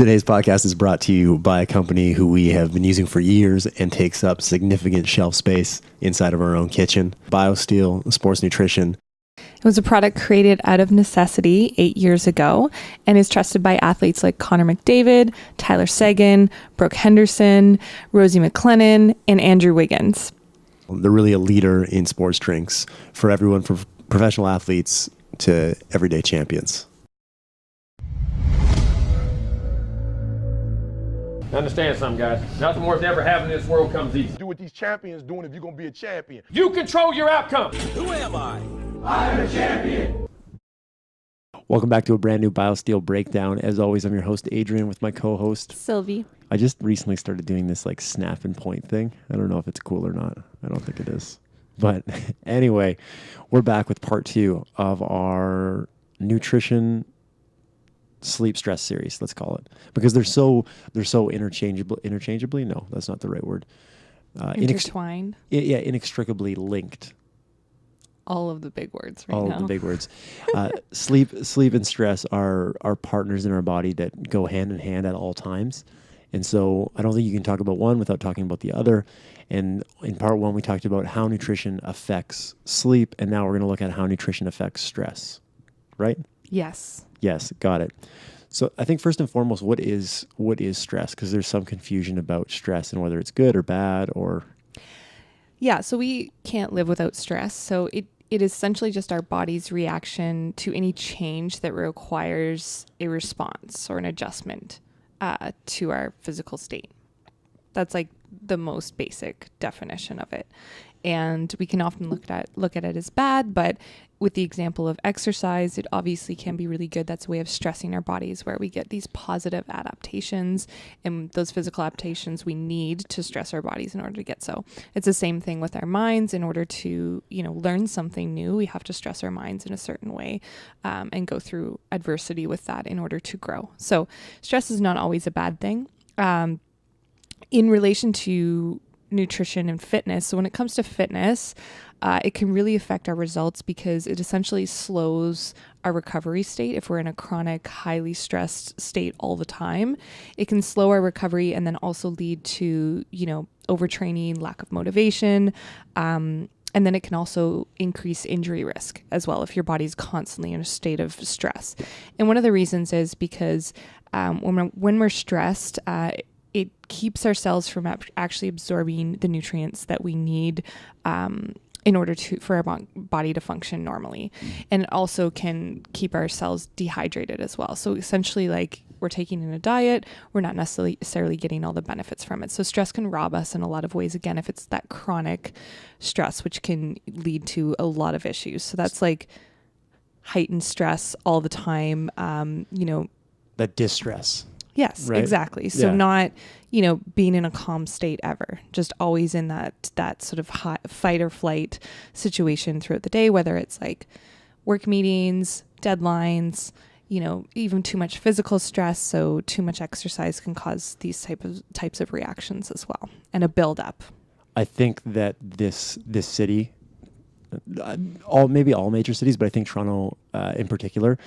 Today's podcast is brought to you by a company who we have been using for years and takes up significant shelf space inside of our own kitchen. Biosteel Sports Nutrition. It was a product created out of necessity 8 years ago and is trusted by athletes like Connor McDavid, Tyler Seguin, Brooke Henderson, Rosie MacLennan, and Andrew Wiggins. They're really a leader in sports drinks for everyone from professional athletes to everyday champions. Understand something, guys. Nothing worth ever having in this world comes easy. Do what these champions doing if you're going to be a champion. You control your outcome. Who am I? I'm a champion. Welcome back to a brand new Biosteel breakdown. As always, I'm your host, Adrian, with my co-host, Sylvie. I just recently started doing this like snap and point thing. I don't know if it's cool or not. I don't think it is. But anyway, we're back with part 2 of our nutrition sleep stress series, let's call it, because they're so interchangeably. No, that's not the right word. Intertwined. Inextricably linked. All of the big words right now. All of the big words. Sleep and stress are partners in our body that go hand in hand at all times. And so I don't think you can talk about one without talking about the other. And in part 1, we talked about how nutrition affects sleep. And now we're going to look at how nutrition affects stress. Right? Yes. Yes. Got it. So I think first and foremost, what is stress? Because there's some confusion about stress and whether it's good or bad or... Yeah, so we can't live without stress. So it is essentially just our body's reaction to any change that requires a response or an adjustment to our physical state. That's like the most basic definition of it. And we can often look at it as bad, but with the example of exercise, it obviously can be really good. That's a way of stressing our bodies where we get these positive adaptations, and those physical adaptations we need to stress our bodies in order to get so. It's the same thing with our minds. In order to, learn something new, we have to stress our minds in a certain way and go through adversity with that in order to grow. So stress is not always a bad thing. In relation to nutrition and fitness. So when it comes to fitness, it can really affect our results because it essentially slows our recovery state. If we're in a chronic, highly stressed state all the time, it can slow our recovery and then also lead to, overtraining, lack of motivation. And then it can also increase injury risk as well if your body's constantly in a state of stress. And one of the reasons is because when we're stressed, it keeps our cells from actually absorbing the nutrients that we need in order for our body to function normally. And it also can keep our cells dehydrated as well. So essentially, like we're taking in a diet, we're not necessarily getting all the benefits from it. So stress can rob us in a lot of ways, again, if it's that chronic stress, which can lead to a lot of issues. So that's like heightened stress all the time, That distress. Yes, right? Exactly. So not, being in a calm state ever, just always in that sort of fight or flight situation throughout the day, whether it's like work meetings, deadlines, even too much physical stress. So too much exercise can cause these types of reactions as well, and a buildup. I think that this city, maybe all major cities, but I think Toronto in particular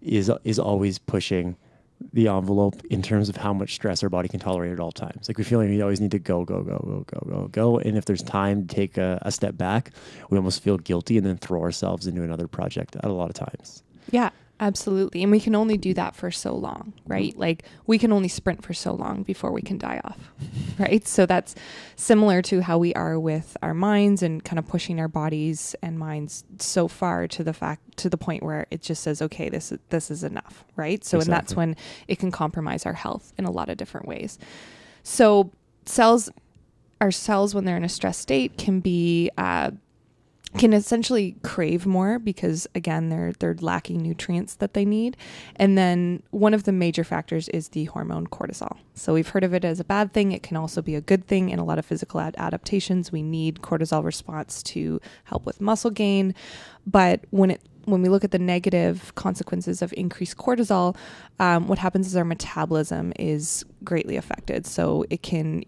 is always pushing the envelope in terms of how much stress our body can tolerate at all times. Like we feel like we always need to go. And if there's time to take a step back, we almost feel guilty and then throw ourselves into another project at a lot of times. Yeah, absolutely. And we can only do that for so long, right? Like we can only sprint for so long before we can die off, right? So that's similar to how we are with our minds and kind of pushing our bodies and minds so far to the point where it just says, okay, this is enough, right? So, Exactly. And that's when it can compromise our health in a lot of different ways. So our cells, when they're in a stress state, can essentially crave more because, again, they're lacking nutrients that they need. And then one of the major factors is the hormone cortisol. So we've heard of it as a bad thing. It can also be a good thing. In a lot of physical adaptations, we need cortisol response to help with muscle gain. But when we look at the negative consequences of increased cortisol, what happens is our metabolism is greatly affected. So it can,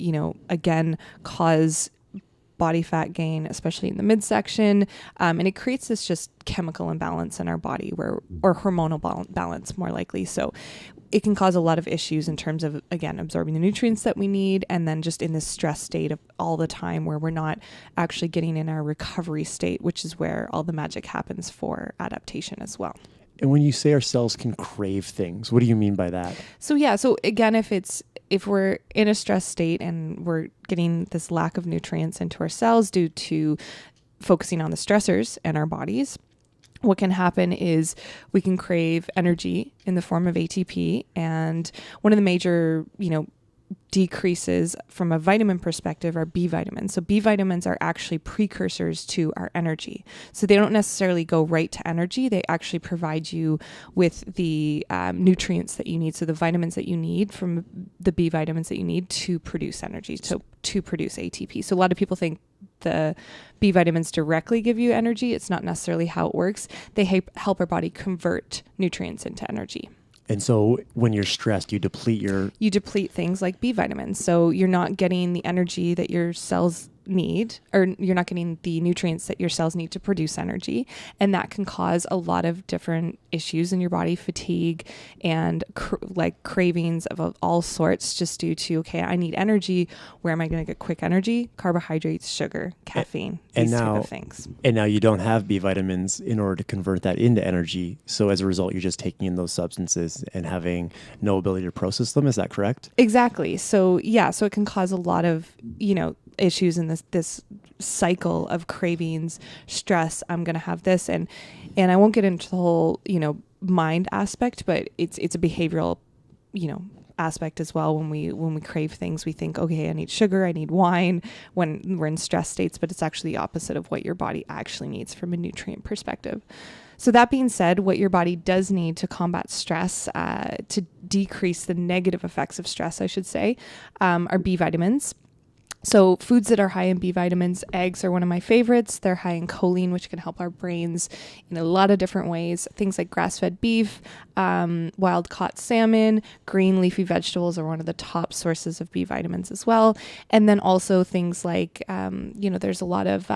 again, cause body fat gain, especially in the midsection. And it creates this just chemical imbalance in our body or hormonal balance more likely. So it can cause a lot of issues in terms of, again, absorbing the nutrients that we need, and then just in this stress state of all the time where we're not actually getting in our recovery state, which is where all the magic happens for adaptation as well. And when you say our cells can crave things, what do you mean by that? So again, if we're in a stress state and we're getting this lack of nutrients into our cells due to focusing on the stressors in our bodies, what can happen is we can crave energy in the form of ATP. And one of the major, decreases from a vitamin perspective are B vitamins. So B vitamins are actually precursors to our energy. So they don't necessarily go right to energy. They actually provide you with the nutrients that you need. So the vitamins that you need from the B vitamins that you need to produce energy, to produce ATP. So a lot of people think the B vitamins directly give you energy. It's not necessarily how it works. They help our body convert nutrients into energy. And so when you're stressed, you deplete things like B vitamins. So you're not getting the energy that your cells need, or you're not getting the nutrients that your cells need to produce energy. And that can cause a lot of different issues in your body, fatigue and cravings of all sorts, just due to, okay, I need energy. Where am I going to get quick energy? Carbohydrates, sugar, caffeine, these type of things. And now you don't have B vitamins in order to convert that into energy. So as a result, you're just taking in those substances and having no ability to process them. Is that correct? Exactly. So so it can cause a lot of, issues in this cycle of cravings, stress. I'm going to have this, and I won't get into the whole, mind aspect, but it's a behavioral, aspect as well. When we crave things, we think, okay, I need sugar, I need wine when we're in stress states, but it's actually the opposite of what your body actually needs from a nutrient perspective. So that being said, what your body does need to combat stress, to decrease the negative effects of stress, I should say, are B vitamins. So foods that are high in B vitamins, eggs are one of my favorites. They're high in choline, which can help our brains in a lot of different ways. Things like grass-fed beef, wild-caught salmon, green leafy vegetables are one of the top sources of B vitamins as well. And then also things like, there's a lot of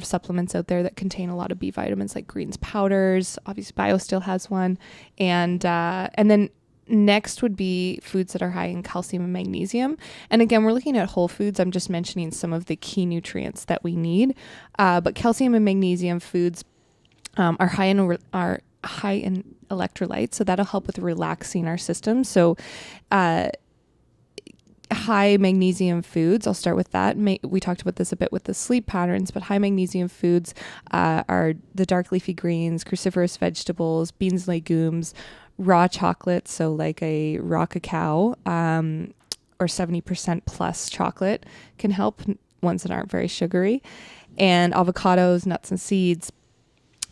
supplements out there that contain a lot of B vitamins, like greens powders. Obviously, Biosteel has one, and then next would be foods that are high in calcium and magnesium. And again, we're looking at whole foods. I'm just mentioning some of the key nutrients that we need. But calcium and magnesium foods are high in electrolytes, so that'll help with relaxing our system. So high magnesium foods, I'll start with that. We talked about this a bit with the sleep patterns, but high magnesium foods are the dark leafy greens, cruciferous vegetables, beans, legumes, raw chocolate, so like a raw cacao, or 70% plus chocolate can help, ones that aren't very sugary, and avocados, nuts and seeds.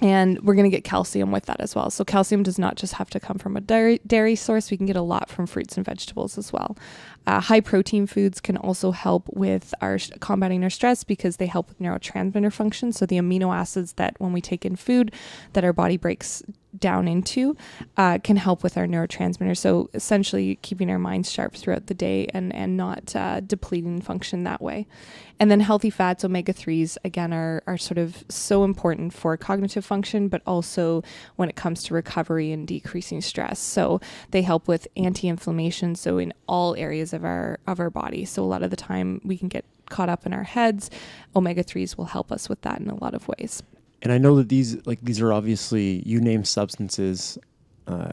And we're going to get calcium with that as well. So calcium does not just have to come from a dairy source. We can get a lot from fruits and vegetables as well. High protein foods can also help with combating our stress because they help with neurotransmitter function. So the amino acids that when we take in food that our body breaks down into can help with our neurotransmitters. So essentially keeping our minds sharp throughout the day and not depleting function that way. And then healthy fats, omega-3s, again, are sort of so important for cognitive function, but also when it comes to recovery and decreasing stress. So they help with anti-inflammation, so in all areas of our body. So a lot of the time we can get caught up in our heads. Omega-3s will help us with that in a lot of ways. And I know that these are obviously, you name substances,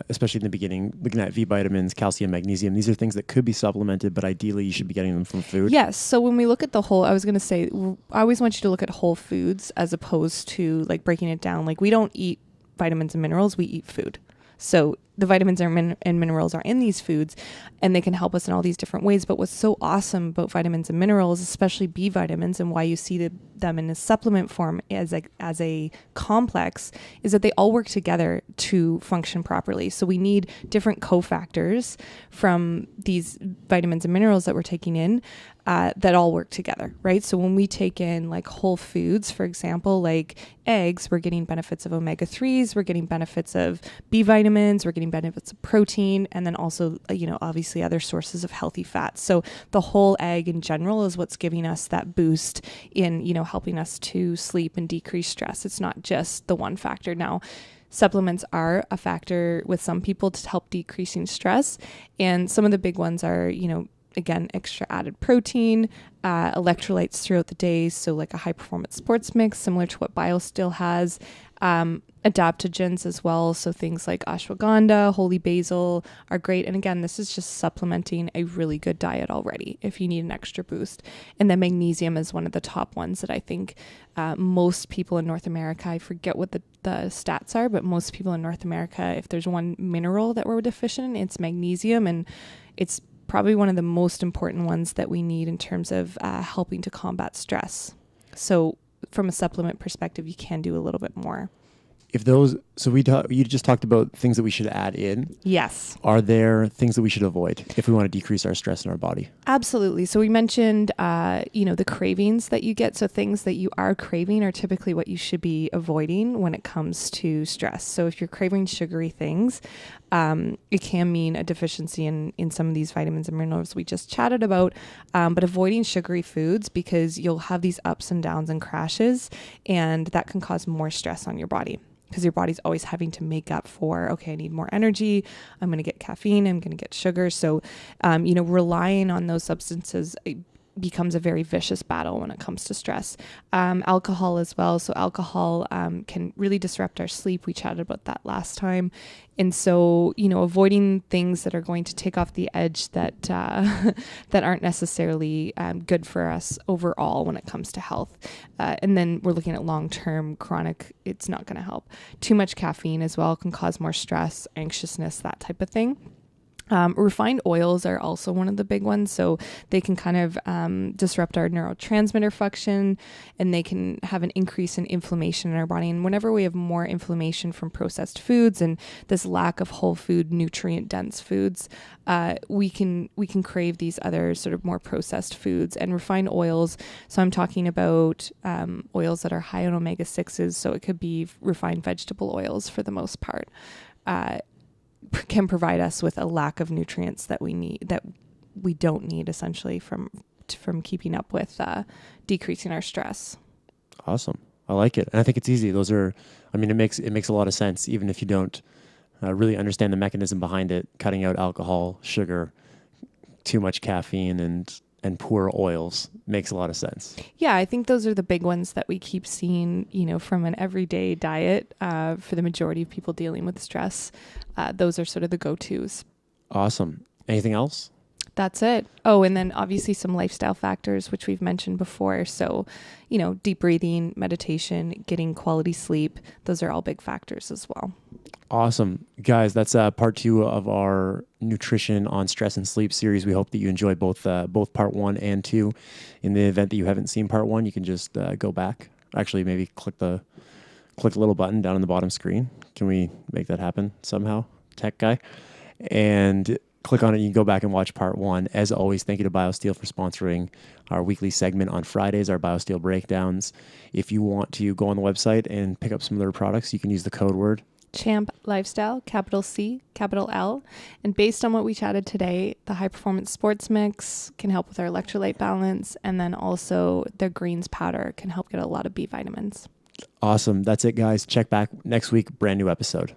especially in the beginning, looking at V vitamins, calcium, magnesium. These are things that could be supplemented, but ideally you should be getting them from food. Yes. So when we look at the whole, I was going to say, I always want you to look at whole foods as opposed to like breaking it down. Like we don't eat vitamins and minerals, we eat food. So the vitamins and minerals are in these foods and they can help us in all these different ways. But what's so awesome about vitamins and minerals, especially B vitamins, and why you see them in a supplement form as a complex, is that they all work together to function properly. So we need different cofactors from these vitamins and minerals that we're taking in that all work together, right? So when we take in like whole foods, for example, like eggs, we're getting benefits of omega-3s, we're getting benefits of B vitamins, we're getting benefits of protein, and then also, obviously other sources of healthy fats. So the whole egg in general is what's giving us that boost in, helping us to sleep and decrease stress. It's not just the one factor. Now, supplements are a factor with some people to help decreasing stress. And some of the big ones are, again, extra added protein, electrolytes throughout the day. So like a high performance sports mix, similar to what Biosteel has, adaptogens as well. So things like ashwagandha, holy basil are great. And again, this is just supplementing a really good diet already if you need an extra boost. And then magnesium is one of the top ones that I think most people in North America, I forget what the stats are, but most people in North America, if there's one mineral that we're deficient in, it's magnesium. And it's probably one of the most important ones that we need in terms of helping to combat stress. So from a supplement perspective, you can do a little bit more. You just talked about things that we should add in. Yes. Are there things that we should avoid if we want to decrease our stress in our body? Absolutely. So we mentioned, the cravings that you get. So things that you are craving are typically what you should be avoiding when it comes to stress. So if you're craving sugary things, it can mean a deficiency in some of these vitamins and minerals we just chatted about, but avoiding sugary foods because you'll have these ups and downs and crashes, and that can cause more stress on your body. Because your body's always having to make up for, okay, I need more energy. I'm going to get caffeine. I'm going to get sugar. So, relying on those substances becomes a very vicious battle when it comes to stress. Alcohol as well. So alcohol can really disrupt our sleep. We chatted about that last time. And so, avoiding things that are going to take off the edge that that aren't necessarily good for us overall when it comes to health. And then we're looking at long-term chronic, it's not going to help. Too much caffeine as well can cause more stress, anxiousness, that type of thing. Refined oils are also one of the big ones. So they can kind of disrupt our neurotransmitter function, and they can have an increase in inflammation in our body. And whenever we have more inflammation from processed foods and this lack of whole food, nutrient dense foods, we can crave these other sort of more processed foods and refined oils. So I'm talking about oils that are high in omega-6s. So it could be refined vegetable oils for the most part. Can provide us with a lack of nutrients that we need, that we don't need essentially from keeping up with decreasing our stress. Awesome. I like it. And I think it's easy. It makes a lot of sense, even if you don't really understand the mechanism behind it. Cutting out alcohol, sugar, too much caffeine, and poor oils makes a lot of sense. Yeah, I think those are the big ones that we keep seeing, from an everyday diet for the majority of people dealing with stress. Those are sort of the go-tos. Awesome. Anything else? That's it. Oh, and then obviously some lifestyle factors, which we've mentioned before. So, deep breathing, meditation, getting quality sleep. Those are all big factors as well. Awesome. Guys, that's part 2 of our nutrition on stress and sleep series. We hope that you enjoyed both part 1 and 2. In the event that you haven't seen part 1, you can just go back. Actually, maybe click the little button down on the bottom screen. Can we make that happen somehow, tech guy? And click on it. You can go back and watch part 1. As always, thank you to Biosteel for sponsoring our weekly segment on Fridays, our Biosteel breakdowns. If you want to go on the website and pick up some of their products, you can use the code word Champ Lifestyle, capital C, capital L. And based on what we chatted today, the high performance sports mix can help with our electrolyte balance. And then also the greens powder can help get a lot of B vitamins. Awesome. That's it, guys. Check back next week. Brand new episode.